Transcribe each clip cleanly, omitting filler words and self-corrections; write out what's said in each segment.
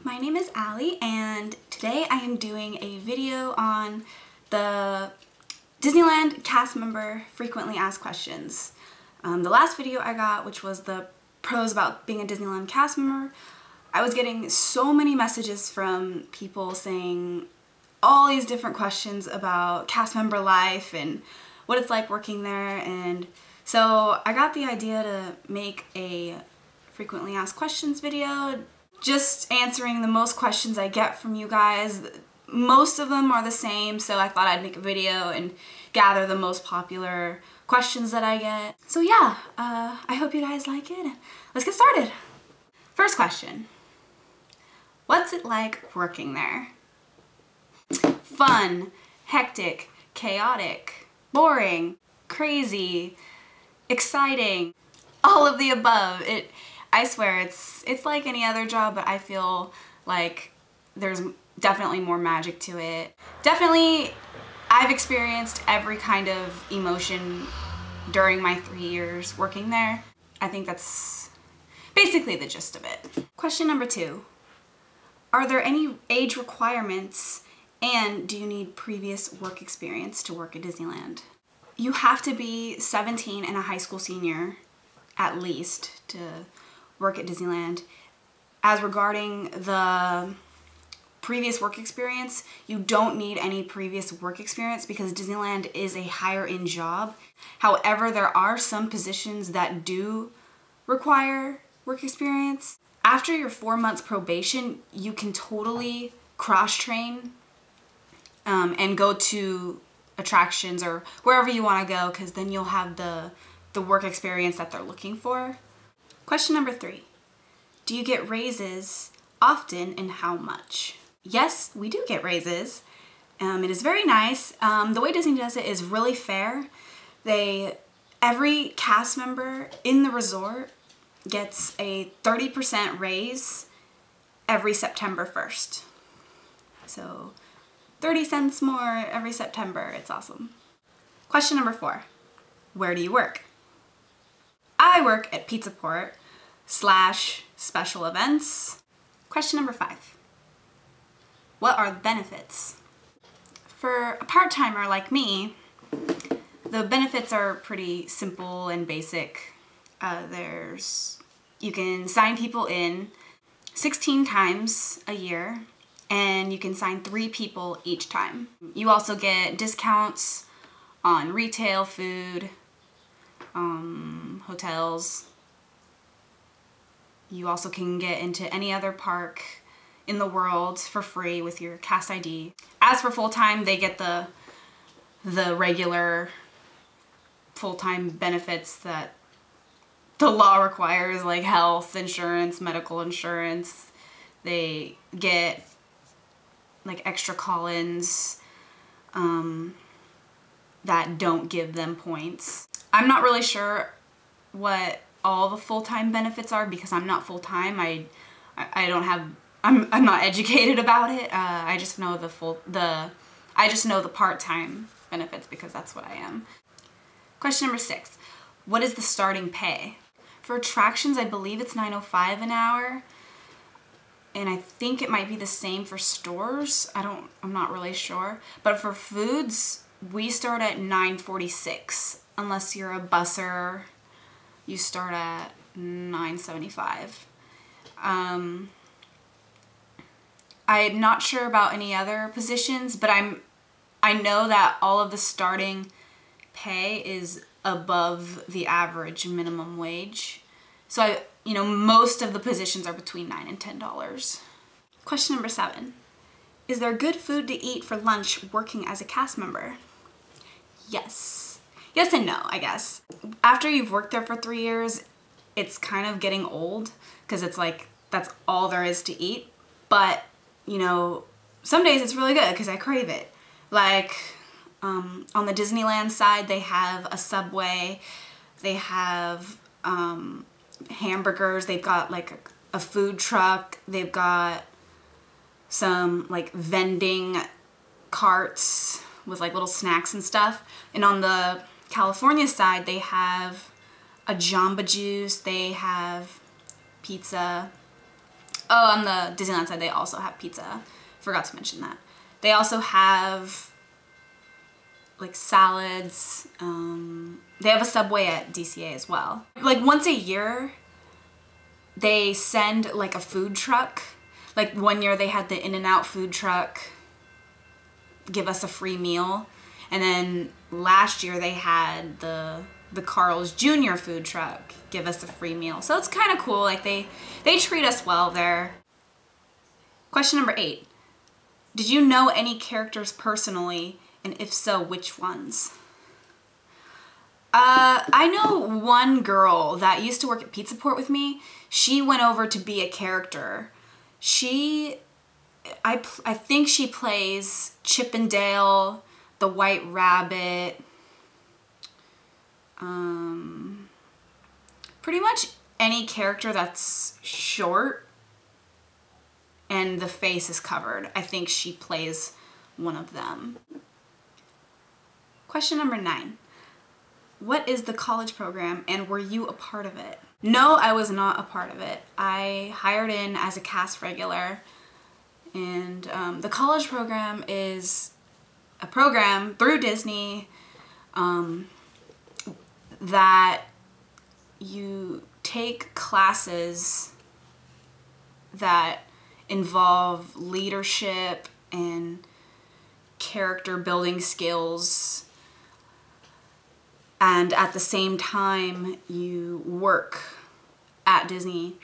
My name is Allie, and today I am doing a video on the Disneyland cast member frequently asked questions. The last video I got, which was the pros about being a Disneyland cast member, I was getting so many messages from people saying all these different questions about cast member life and what it's like working there, and so I got the idea to make a frequently asked questions video, just answering the most questions I get from you guys. Most of them are the same, so I thought I'd make a video and gather the most popular questions that I get. So yeah, I hope you guys like it. Let's get started. First question. What's it like working there? Fun, hectic, chaotic, boring, crazy, exciting, all of the above. I swear it's like any other job, but I feel like there's definitely more magic to it. Definitely, I've experienced every kind of emotion during my 3 years working there. I think that's basically the gist of it. Question number 2. Are there any age requirements, and do you need previous work experience to work at Disneyland? You have to be 17 and a high school senior, at least, to work at Disneyland. As regarding the previous work experience, you don't need any previous work experience because Disneyland is a higher-end job. However, there are some positions that do require work experience. After your 4 months probation, you can totally cross-train and go to attractions or wherever you want to go, because then you'll have the work experience that they're looking for. Question number 3. Do you get raises often, and how much? Yes, we do get raises. It is very nice. The way Disney does it is really fair. Every cast member in the resort gets a 30% raise every September 1st. So 30 cents more every September. It's awesome. Question number 4. Where do you work? I work at Pizza Port / special events. Question number 5. What are the benefits? For a part-timer like me, the benefits are pretty simple and basic. You can sign people in 16 times a year, and you can sign 3 people each time. You also get discounts on retail, food, hotels. You also can get into any other park in the world for free with your cast ID. As for full-time, they get the regular full-time benefits that the law requires, like health insurance, medical insurance. They get like extra call-ins that don't give them points. I'm not really sure what all the full-time benefits are because I'm not full-time. I'm not educated about it. I just know the part-time benefits because that's what I am. Question number 6. What is the starting pay? For attractions, I believe it's $9.05 an hour. And I think it might be the same for stores. I'm not really sure. But for foods, we start at $9.46. Unless you're a busser, you start at $9.75. I'm not sure about any other positions, but I know that all of the starting pay is above the average minimum wage. So most of the positions are between $9 and $10. Question number 7. Is there good food to eat for lunch working as a cast member? Yes. Yes and no, I guess. After you've worked there for 3 years, it's kind of getting old because it's like that's all there is to eat. But, some days it's really good because I crave it. Like, on the Disneyland side, they have a Subway. They have hamburgers. They've got like a food truck. They've got some like vending carts with like little snacks and stuff. And on the California side, they have a Jamba Juice. They have pizza. Oh, on the Disneyland side, they also have pizza. Forgot to mention that. They also have like salads. They have a Subway at DCA as well. Like once a year, they send like a food truck. Like one year they had the In-N-Out food truck give us a free meal. And then last year they had the Carl's Jr. food truck give us a free meal. So it's kind of cool. Like they treat us well there. Question number 8. Did you know any characters personally? And if so, which ones? I know one girl that used to work at Pizza Port with me. She went over to be a character. I think she plays Chip and Dale, the White Rabbit, pretty much any character that's short and the face is covered. I think she plays one of them. Question number 9. What is the college program and were you a part of it? No, I was not a part of it. I hired in as a cast regular, and the college program is a program through Disney that you take classes that involve leadership and character building skills, and at the same time you work at Disney.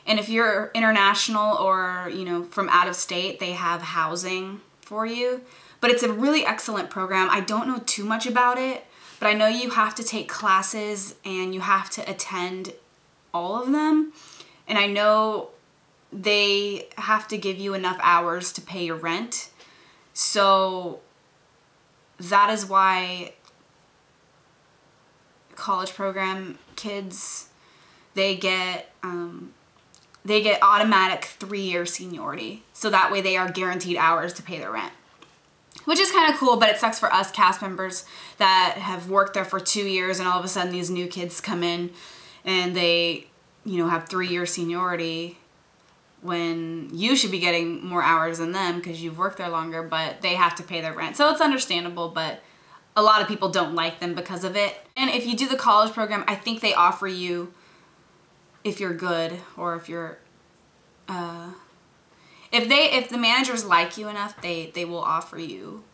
And if you're international or, you know, from out of state, they have housing for you. But it's a really excellent program. I don't know too much about it, but I know you have to take classes and you have to attend all of them. And I know they have to give you enough hours to pay your rent. So that is why college program kids, they get automatic 3-year seniority. So that way they are guaranteed hours to pay their rent. Which is kind of cool, but it sucks for us cast members that have worked there for 2 years and all of a sudden these new kids come in and they, you know, have 3-year seniority when you should be getting more hours than them because you've worked there longer, but they have to pay their rent. So it's understandable, but a lot of people don't like them because of it. And if you do the college program, I think they offer you, if you're good or if you're, if the managers like you enough, they will offer you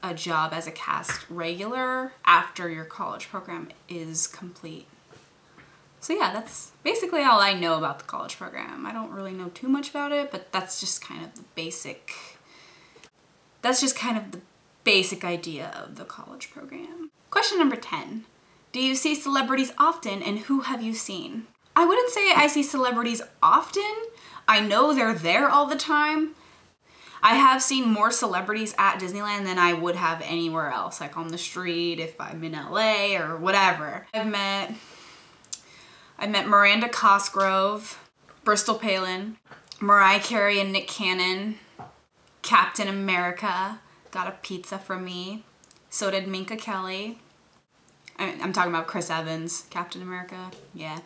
a job as a cast regular after your college program is complete. So yeah, that's basically all I know about the college program. I don't really know too much about it, but that's just kind of the basic, idea of the college program. Question number 10. Do you see celebrities often and who have you seen? I wouldn't say I see celebrities often. I know they're there all the time. I have seen more celebrities at Disneyland than I would have anywhere else, like on the street, if I'm in LA or whatever. I met Miranda Cosgrove, Bristol Palin, Mariah Carey and Nick Cannon, Captain America got a pizza from me. So did Minka Kelly. I'm talking about Chris Evans, Captain America. Yeah,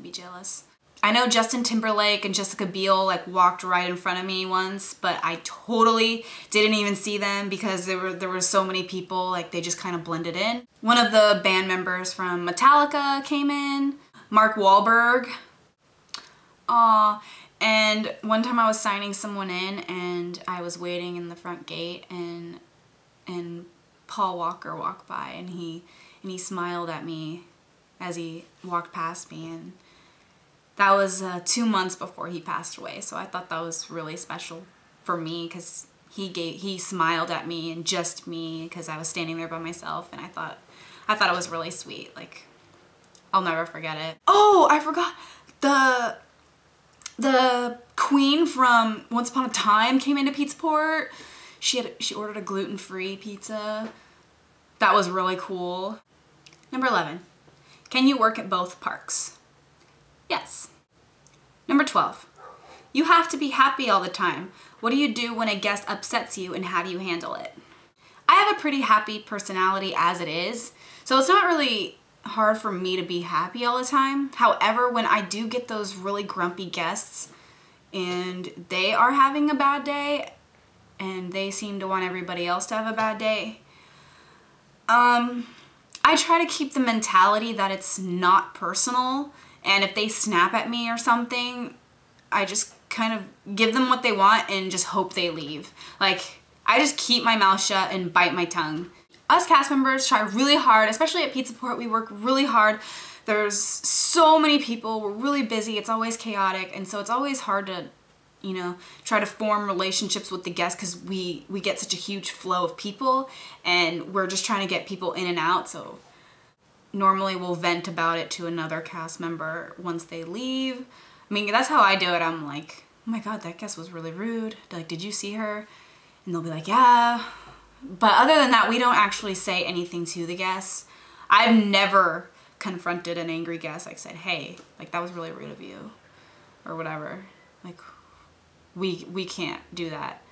be jealous. I know Justin Timberlake and Jessica Biel like walked right in front of me once, but I totally didn't even see them because there were so many people, like they just kind of blended in. One of the band members from Metallica came in, Mark Wahlberg. Aw, and one time I was signing someone in and I was waiting in the front gate and Paul Walker walked by and he smiled at me as he walked past me, and that was 2 months before he passed away. So I thought that was really special for me because he smiled at me and just me because I was standing there by myself, and I thought it was really sweet. Like, I'll never forget it. Oh, I forgot the queen from Once Upon a Time came into Pizza Port. She ordered a gluten-free pizza. That was really cool. Number 11. Can you work at both parks? Yes. Number 12. You have to be happy all the time. What do you do when a guest upsets you and how do you handle it? I have a pretty happy personality as it is, so it's not really hard for me to be happy all the time. However, when I do get those really grumpy guests, and they are having a bad day and they seem to want everybody else to have a bad day, I try to keep the mentality that it's not personal, and if they snap at me or something, I just kind of give them what they want and just hope they leave. Like, I just keep my mouth shut and bite my tongue. Us cast members try really hard, especially at Pizza Port. We work really hard. There's so many people, we're really busy, it's always chaotic, and so it's always hard to, you know, try to form relationships with the guests because we get such a huge flow of people and we're just trying to get people in and out. So normally we'll vent about it to another cast member once they leave. I mean, that's how I do it. I'm like, oh my God, that guest was really rude. Like, did you see her? And they'll be like, yeah. But other than that, we don't actually say anything to the guests. I've never confronted an angry guest, like said, hey, like that was really rude of you or whatever. Like, we can't do that.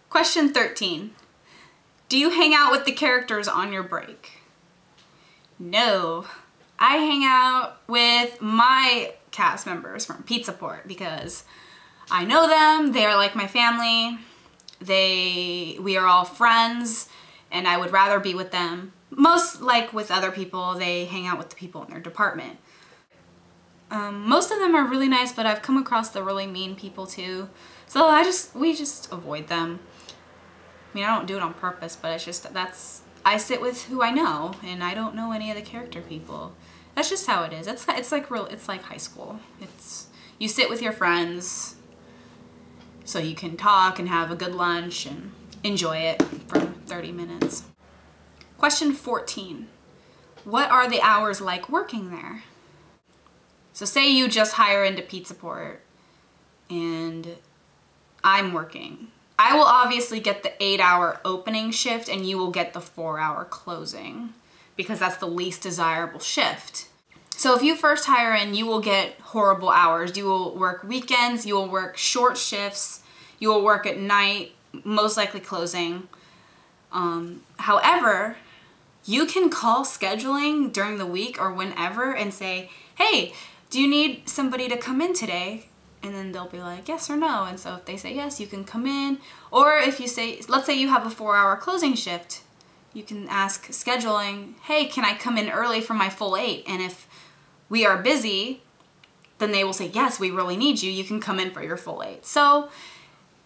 Question 13. Do you hang out with the characters on your break? No. I hang out with my cast members from Pizza Port because I know them, they are like my family, we are all friends, and I would rather be with them. Most, like with other people, they hang out with the people in their department. Most of them are really nice, but I've come across the really mean people too. So we just avoid them. I mean, I don't do it on purpose, but it's just, I sit with who I know, and I don't know any of the character people. That's just how it is. It's like high school. You sit with your friends so you can talk and have a good lunch and enjoy it for 30 minutes. Question 14. What are the hours like working there? So say you just hire into Pizza Port and I'm working. I will obviously get the 8-hour opening shift and you will get the 4-hour closing because that's the least desirable shift. So if you first hire in, you will get horrible hours. You will work weekends, you will work short shifts, you will work at night, most likely closing. However, you can call scheduling during the week or whenever and say, hey, do you need somebody to come in today? And then they'll be like, yes or no. And so if they say yes, you can come in. Or if you say, let's say you have a 4-hour closing shift, you can ask scheduling, hey, can I come in early for my full 8? And if we are busy, then they will say, yes, we really need you. You can come in for your full 8. So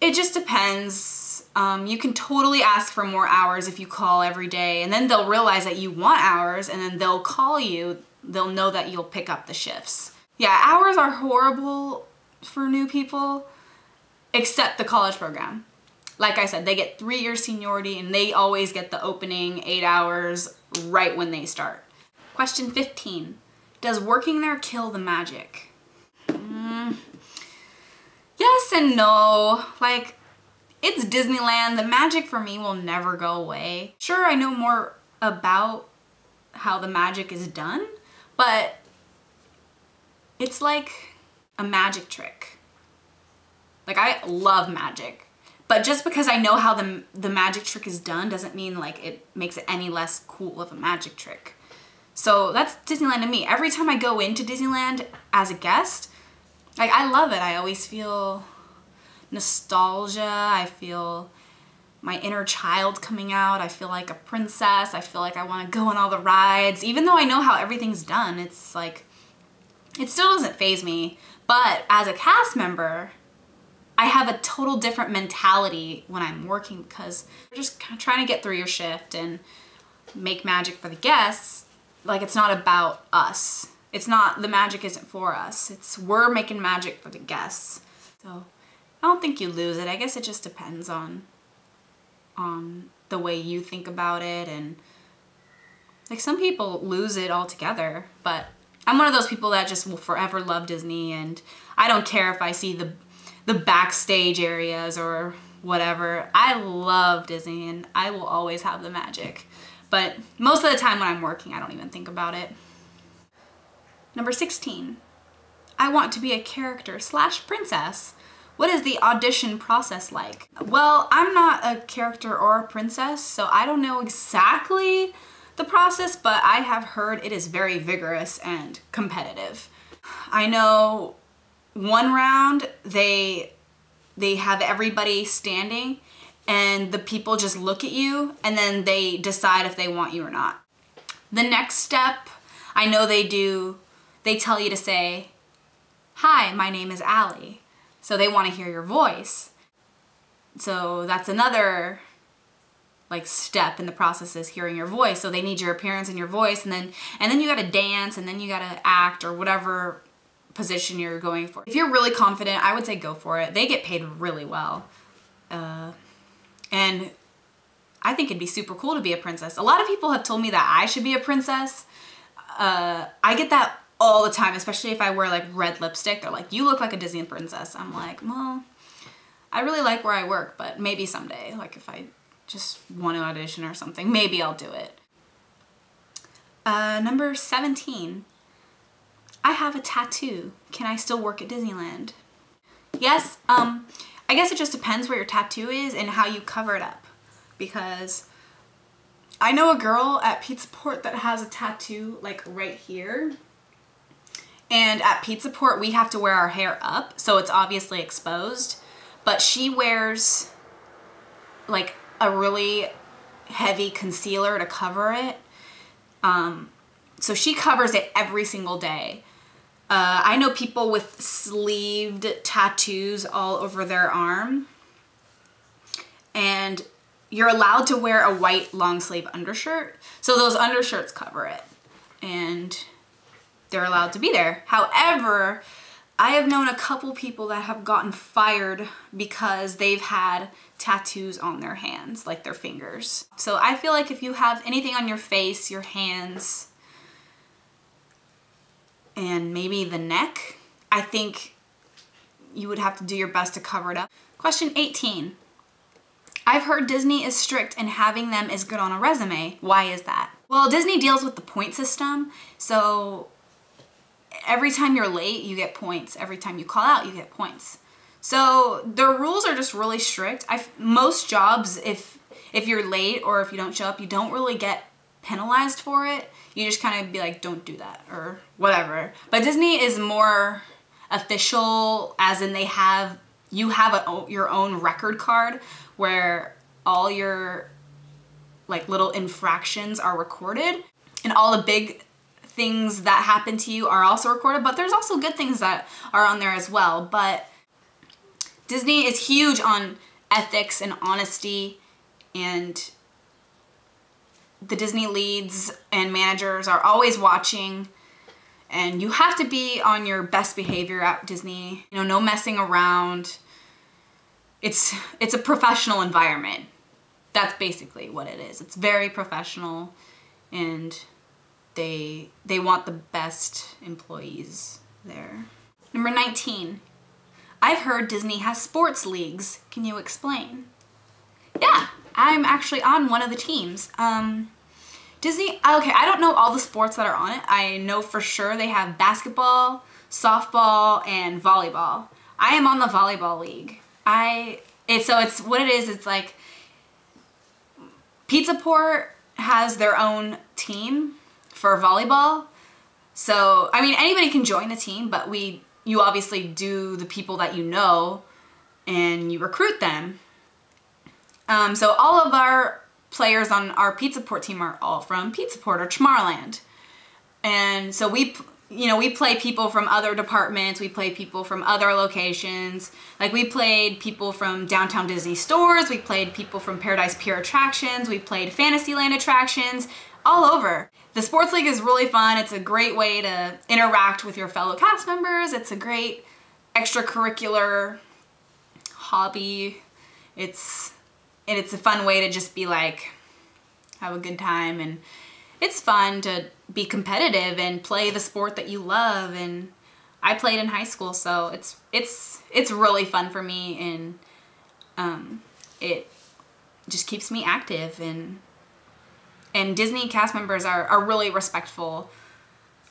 it just depends. You can totally ask for more hours if you call every day, and then they'll realize that you want hours, and then they'll call you. They'll know that you'll pick up the shifts. Yeah, hours are horrible for new people, except the college program. Like I said, they get 3 years seniority, and they always get the opening 8 hours right when they start. Question 15. Does working there kill the magic? Yes and no. Like, it's Disneyland. The magic for me will never go away. Sure, I know more about how the magic is done, but it's like a magic trick. Like, I love magic, but just because I know how the magic trick is done doesn't mean like it makes it any less cool of a magic trick. So that's Disneyland to me. Every time I go into Disneyland as a guest, like, I love it. I always feel nostalgia. I feel my inner child coming out. I feel like a princess. I feel like I want to go on all the rides. Even though I know how everything's done, it's like, it still doesn't faze me. But as a cast member, I have a total different mentality when I'm working because you're just kind of trying to get through your shift and make magic for the guests. Like, it's not about us. It's not, the magic isn't for us. We're making magic for the guests. So I don't think you lose it. I guess it just depends on the way you think about it, and like, some people lose it altogether, but I'm one of those people that just will forever love Disney, and I don't care if I see the backstage areas or whatever. I love Disney and I will always have the magic. But most of the time when I'm working, I don't even think about it. Number 16. I want to be a character / princess. What is the audition process like? Well, I'm not a character or a princess, so I don't know exactly the process, but I have heard it is very vigorous and competitive. I know one round they have everybody standing and the people just look at you and then they decide if they want you or not. The next step, I know they tell you to say, "Hi, my name is Allie." So they want to hear your voice. So that's another like step in the process, is hearing your voice. So they need your appearance and your voice, and then you gotta dance, and then you gotta act, or whatever position you're going for. If you're really confident, I would say go for it. They get paid really well. And I think it'd be super cool to be a princess. A lot of people have told me that I should be a princess. I get that all the time, especially if I wear like red lipstick. They're like, "You look like a Disney princess." I'm like, well, I really like where I work, but maybe someday, like if I just want to audition or something, maybe I'll do it. Number 17. I have a tattoo. Can I still work at Disneyland? Yes, I guess it just depends where your tattoo is and how you cover it up. Because I know a girl at Pizza Port that has a tattoo like right here. And at Pizza Port, we have to wear our hair up, so it's obviously exposed. But she wears like a really heavy concealer to cover it. So she covers it every single day. I know people with sleeved tattoos all over their arm. And you're allowed to wear a white long sleeve undershirt. So those undershirts cover it. And they're allowed to be there. However, I have known a couple people that have gotten fired because they've had tattoos on their hands, like their fingers. So I feel like if you have anything on your face, your hands, and maybe the neck, I think you would have to do your best to cover it up. Question 18. I've heard Disney is strict and having them is good on a resume. Why is that? Well, Disney deals with the point system, so every time you're late, you get points. Every time you call out, you get points. So their rules are just really strict. Most jobs, if you're late or if you don't show up, you don't really get penalized for it. You just kind of be like, don't do that or whatever. But Disney is more official, as in you have your own record card where all your like little infractions are recorded, and all the big things that happen to you are also recorded, but there's also good things that are on there as well. But Disney is huge on ethics and honesty, and the Disney leads and managers are always watching, and you have to be on your best behavior at Disney. You know, no messing around. It's a professional environment. That's basically what it is. It's very professional, and they want the best employees there. Number 19. I've heard Disney has sports leagues. Can you explain? Yeah, I'm actually on one of the teams. Disney, okay, I don't know all the sports that are on it. I know for sure they have basketball, softball, and volleyball. I am on the volleyball league. It's what it is, it's like Pizza Port has their own team for volleyball. So, I mean, anybody can join the team, but you obviously do the people that you know and you recruit them. So all of our players on our Pizza Port team are all from Pizza Port or Tomorrowland. And so we play people from other departments, we play people from other locations. Like we played people from Downtown Disney stores, we played people from Paradise Pier attractions, we played Fantasyland attractions, all over. The sports league is really fun. It's a great way to interact with your fellow cast members. It's a great extracurricular hobby. It's a fun way to just be like, have a good time, and it's fun to be competitive and play the sport that you love. And I played in high school, so it's really fun for me, and it just keeps me active. And Disney cast members are really respectful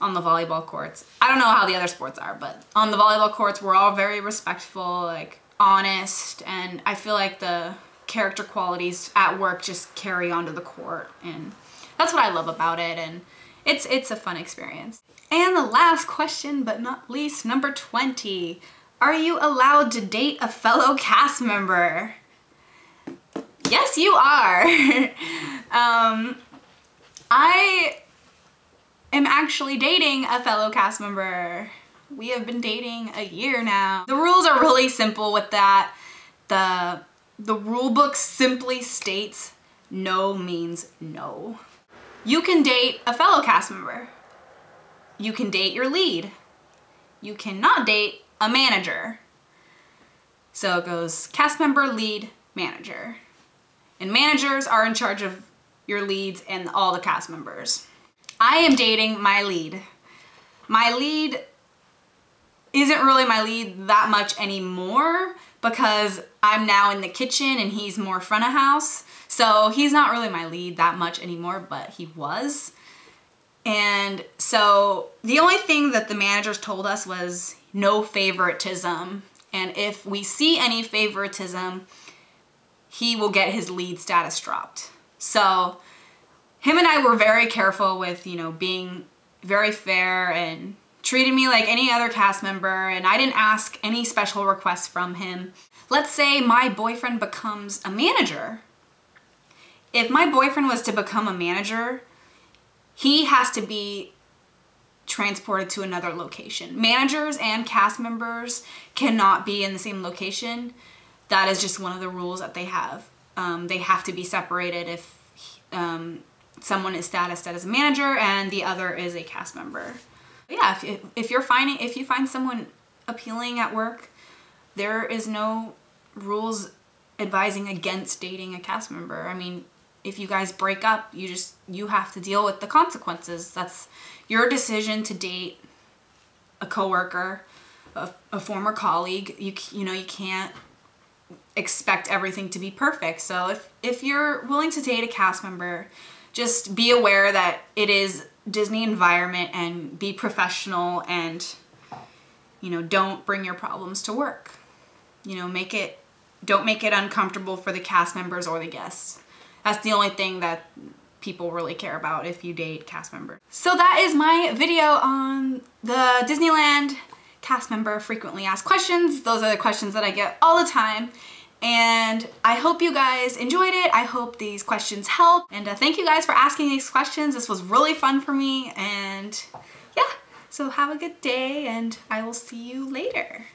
on the volleyball courts. I don't know how the other sports are, but on the volleyball courts, we're all very respectful, like honest, and I feel like the character qualities at work just carry onto the court, and that's what I love about it. And it's a fun experience. And the last question, but not least, number 20. Are you allowed to date a fellow cast member? Yes, you are. I am actually dating a fellow cast member. We have been dating a year now. The rules are really simple with that. The rule book simply states no means no. You can date a fellow cast member. You can date your lead. You cannot date a manager. So it goes cast member, lead, manager. And managers are in charge of your leads and all the cast members. I am dating my lead. My lead isn't really my lead that much anymore because I'm now in the kitchen and he's more front of house. So he's not really my lead that much anymore, but he was. And so the only thing that the managers told us was no favoritism. And if we see any favoritism, he will get his lead status dropped. So him and I were very careful with, you know, being very fair and treated me like any other cast member, and I didn't ask any special requests from him. Let's say my boyfriend becomes a manager. If my boyfriend was to become a manager, he has to be transported to another location. Managers and cast members cannot be in the same location. That is just one of the rules that they have. They have to be separated if someone is statused as a manager and the other is a cast member. Yeah, if you find someone appealing at work, there is no rules advising against dating a cast member. I mean, if you guys break up, you have to deal with the consequences. That's your decision to date a coworker, a former colleague. You know, you can't expect everything to be perfect. So if you're willing to date a cast member, just be aware that it is Disney environment and be professional and, you know, don't bring your problems to work. You know, don't make it uncomfortable for the cast members or the guests. That's the only thing that people really care about if you date cast members. So that is my video on the Disneyland cast member frequently asked questions. Those are the questions that I get all the time. And I hope you guys enjoyed it. I hope these questions help. And thank you guys for asking these questions. This was really fun for me. And yeah, so have a good day and I will see you later.